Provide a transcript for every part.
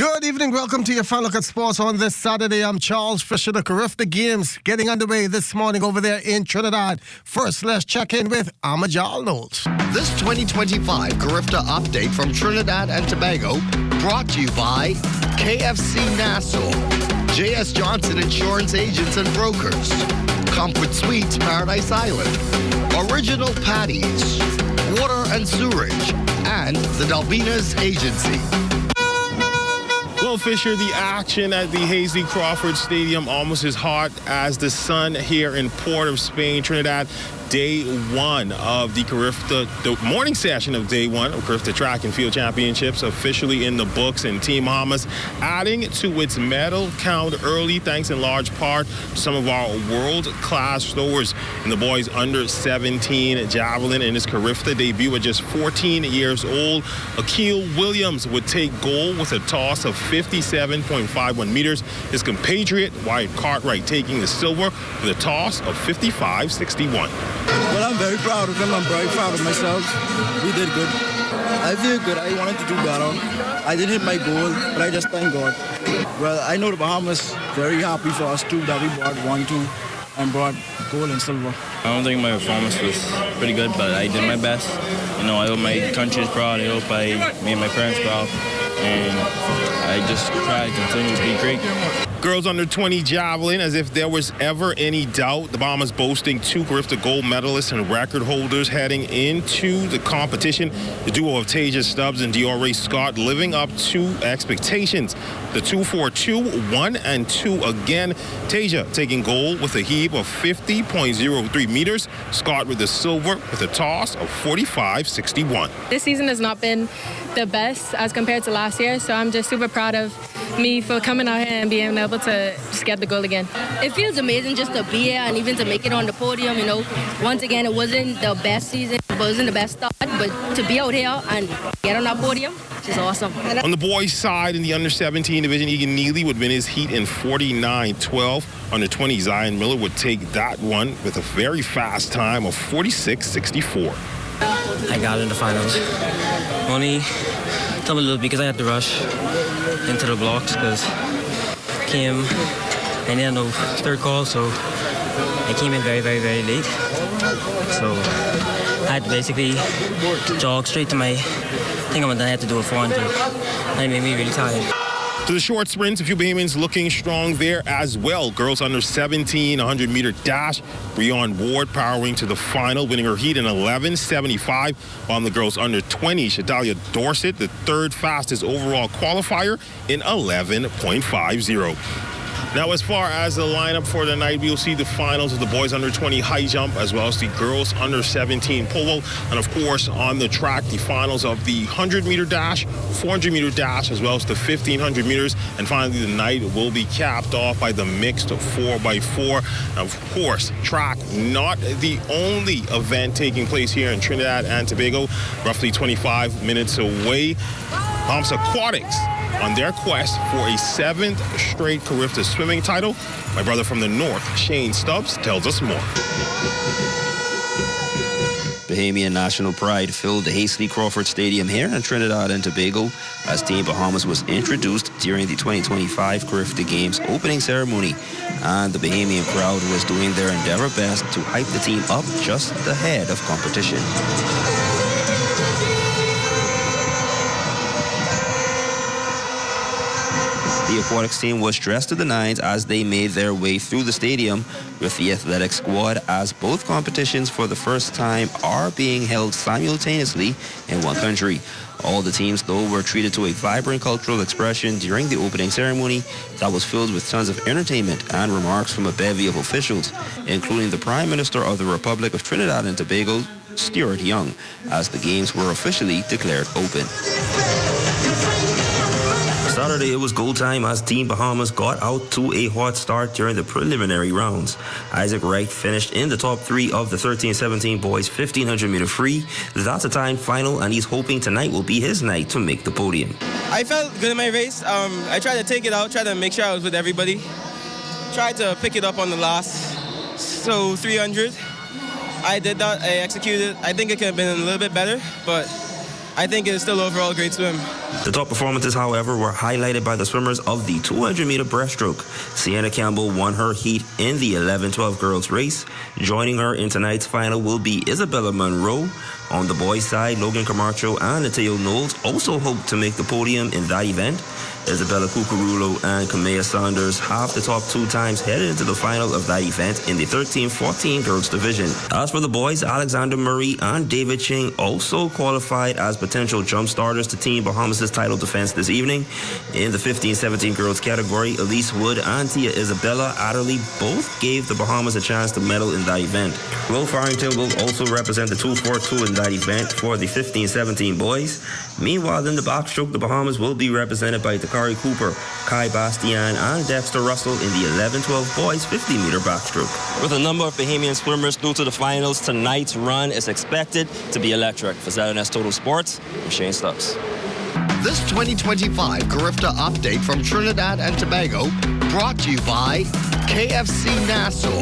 Good evening. Welcome to your Fun Look at Sports on this Saturday. I'm Charles Fisher. The Carifta Games getting underway this morning over there in Trinidad. First, let's check in with Amajal Knowles. This 2025 Carifta update from Trinidad and Tobago brought to you by KFC Nassau, J.S. Johnson Insurance Agents and Brokers, Comfort Suites Paradise Island, Original Patties, Water and Sewerage, and the Dalbinas Agency. Well, Fisher, the action at the Hasely Crawford Stadium almost as hot as the sun here in Port of Spain, Trinidad. Day one of the Carifta, the morning session of day one of Carifta Track and Field Championships officially in the books, and Team Bahamas adding to its medal count early, thanks in large part to some of our world-class throwers in the boys under 17 javelin. In his Carifta debut at just 14 years old, Akil Williams would take gold with a toss of 57.51 meters. His compatriot Wyatt Cartwright taking the silver with a toss of 55.61. Well, I'm very proud of him. I'm very proud of myself. We did good. I feel good. I wanted to do better. I didn't hit my goal, but I just thank God. Well, I know the Bahamas very happy for us too that we brought 1-2 and brought gold and silver. I don't think my performance was pretty good, but I did my best. You know, I hope my country is proud. I hope I made my parents proud. And I just try to continue to be great. Girls under 20 javelin, as if there was ever any doubt. The Bahamas boasting two Carifta gold medalists and record holders heading into the competition. The duo of Tasia Stubbs and Diore Scott living up to expectations. The 2-4-2, 1 and 2 again. Tasia taking gold with a heave of 50.03 meters. Scott with the silver with a toss of 45.61. This season has not been the best as compared to last year, so I'm just super proud of me for coming out here and being able to just get the goal again. It feels amazing just to be here and even to make it on the podium. You know, once again, it wasn't the best season, it wasn't the best start, but to be out here and get on that podium, it's just awesome. On the boys' side, in the under 17 division, Egan Neely would win his heat in 49.12. Under 20, Zion Miller would take that one with a very fast time of 46.64. I got in the finals. Only a little because I had to rush into the blocks because came and then no third call, so I came in very, very, very late. So I had to basically jog straight to my thing, and then I had to do a 400. That made me really tired. To the short sprints, a few Bahamians looking strong there as well. Girls under 17, 100-meter dash. Breon Ward powering to the final, winning her heat in 11.75. While the girls under 20, Shadalia Dorset, the third fastest overall qualifier, in 11.50. Now, as far as the lineup for the night, we'll see the finals of the boys under 20 high jump, as well as the girls under 17 polo, and of course on the track, the finals of the 100-meter dash, 400-meter dash, as well as the 1,500 meters, and finally the night will be capped off by the mixed 4x4. Now, of course, track not the only event taking place here in Trinidad and Tobago, roughly 25 minutes away. Bahamas Aquatics on their quest for a 7th straight Carifta swimming title. My brother from the north, Shane Stubbs, tells us more. Bahamian national pride filled the Hasely Crawford Stadium here in Trinidad and Tobago as Team Bahamas was introduced during the 2025 Carifta Games opening ceremony, and the Bahamian crowd was doing their endeavor best to hype the team up just ahead of competition. The aquatics team was dressed to the nines as they made their way through the stadium with the athletic squad, as both competitions for the first time are being held simultaneously in one country. All the teams, though, were treated to a vibrant cultural expression during the opening ceremony that was filled with tons of entertainment and remarks from a bevy of officials, including the Prime Minister of the Republic of Trinidad and Tobago, Stuart Young, as the games were officially declared open. Saturday, it was goal time as Team Bahamas got out to a hot start during the preliminary rounds. Isaac Wright finished in the top 3 of the 13-17 boys 1,500-meter free. That's a timed final, and he's hoping tonight will be his night to make the podium. I felt good in my race. I tried to take it out, tried to make sure I was with everybody. Tried to pick it up on the last, 300. I did that, I executed. I think it could have been a little bit better, but I think it's still overall a great swim. The top performances, however, were highlighted by the swimmers of the 200-meter breaststroke. Sienna Campbell won her heat in the 11-12 girls race. Joining her in tonight's final will be Isabella Monroe. On the boys' side, Logan Camacho and Mateo Knowles also hope to make the podium in that event. Isabella Cucurulo and Kamea Saunders have the top 2 times headed into the final of that event in the 13-14 girls division. As for the boys, Alexander Murray and David Ching also qualified as potential jump starters to Team Bahamas' title defense this evening. In the 15-17 girls category, Elise Wood and Tia Isabella Adderley both gave the Bahamas a chance to medal in that event. Will Farrington will also represent the 2-4-2 in that event for the 15-17 boys. Meanwhile, in the backstroke, the Bahamas will be represented by Takari Cooper, Kai Bastian, and Dexter Russell in the 11-12 boys 50-meter backstroke. With a number of Bahamian swimmers through to the finals, tonight's run is expected to be electric. For ZNS Total Sports, I'm Shane Stubbs. This 2025 Carifta update from Trinidad and Tobago brought to you by KFC Nassau,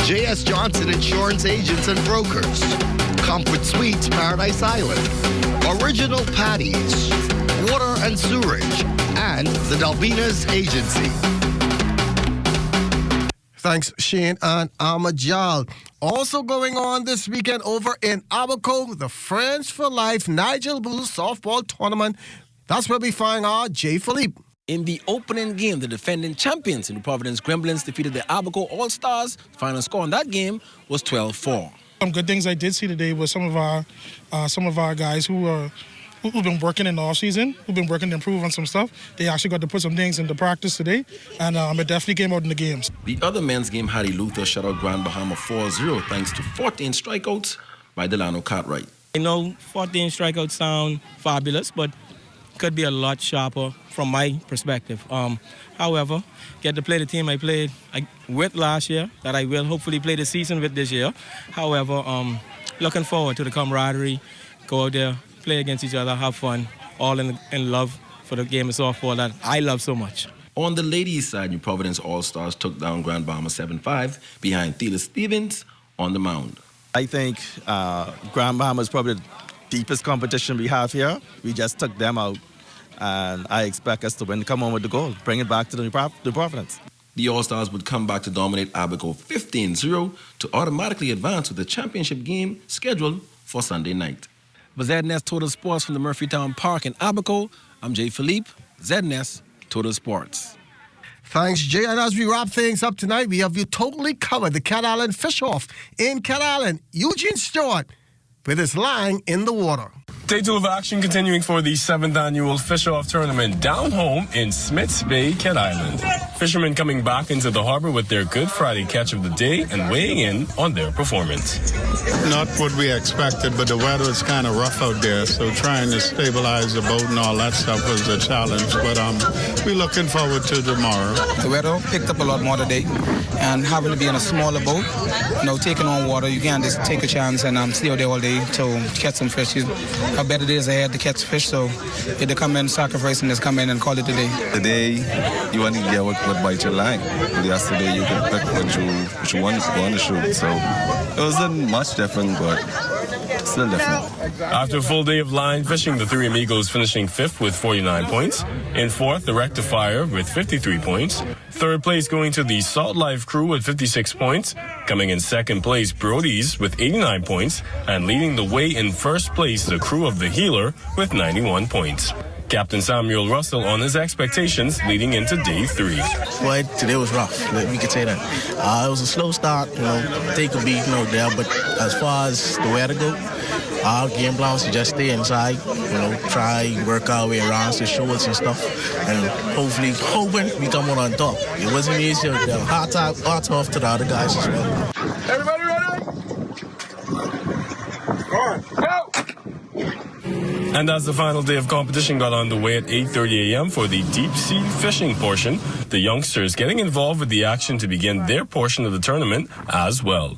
J.S. Johnson Insurance Agents and Brokers, Comfort Suites Paradise Island, Original Patties, Water and Sewerage, and the Dalbinas Agency. Thanks, Shane and Amajal. Also going on this weekend over in Abaco, the Friends for Life Nigel Booth softball tournament. That's where we find our Jay Philippe. In the opening game, the defending champions in the Providence Gremlins defeated the Abaco All-Stars. The final score on that game was 12-4. Some good things I did see today was some of our guys who've been working in the offseason, who've been working to improve on some stuff. They actually got to put some things into practice today, and it definitely came out in the games. The other men's game, Harry Luther shut out Grand Bahama 4-0 thanks to 14 strikeouts by Delano Cartwright. I know 14 strikeouts sound fabulous, but could be a lot sharper from my perspective. However, get to play the team I played with last year, that I will hopefully play the season with this year. However, looking forward to the camaraderie, go out there, play against each other, have fun, all in love for the game of softball that I love so much. On the ladies' side, New Providence All-Stars took down Grand Bahama 7-5 behind Thela Stevens on the mound. I think Grand Bahama is probably the deepest competition we have here. We just took them out, and I expect us to win, come on with the goal, bring it back to the Providence. The All-Stars would come back to dominate Abaco 15-0 to automatically advance to the championship game scheduled for Sunday night. For ZNS Total Sports from the Murphytown Park in Abaco, I'm Jay Philippe, ZNS Total Sports. Thanks, Jay. And as we wrap things up tonight, we have you totally covered the Cat Island Fish-Off in Cat Island. Eugene Stewart with his line in the water. Day 2 of action continuing for the 7th annual Fish-Off Tournament down home in Smiths Bay, Cat Island. Fishermen coming back into the harbor with their Good Friday catch of the day and weighing in on their performance. Not what we expected, but the weather is kind of rough out there, so trying to stabilize the boat and all that stuff was a challenge, but we're looking forward to tomorrow. The weather picked up a lot more today, and having to be in a smaller boat, taking on water, you can't just take a chance and stay out there all day to catch some fish. Have better days ahead to catch fish, so if they come in, sacrifice, and just come in and call it a day. Today, you want to get what bite your line. But yesterday, you can pick what you want to shoot, so it wasn't much different, but still different. After a full day of line fishing, the Three Amigos finishing 5th with 49 points. In 4th, the Rectifier with 53 points. 3rd place going to the Salt Life crew with 56 points. Coming in 2nd place, Brody's with 89 points. And leading the way in 1st place, the crew of the Healer with 91 points. Captain Samuel Russell on his expectations leading into day 3. Well, today was rough. We could say that. It was a slow start. They could be there, but as far as the weather go, our game plans to just stay inside. Try work our way around the shorts and stuff, and hoping we come out on top. It wasn't easy. Hard off to the other guys as well. Everybody ready? Go! And as the final day of competition got underway at 8:30 a.m. for the deep sea fishing portion, the youngsters getting involved with the action to begin their portion of the tournament as well.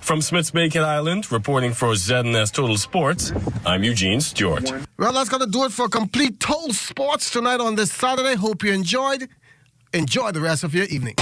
From Smiths Bay, Cat Island, reporting for ZNS Total Sports, I'm Eugene Stewart. Well, that's going to do it for Complete Total Sports tonight on this Saturday. Hope you enjoyed. Enjoy the rest of your evening.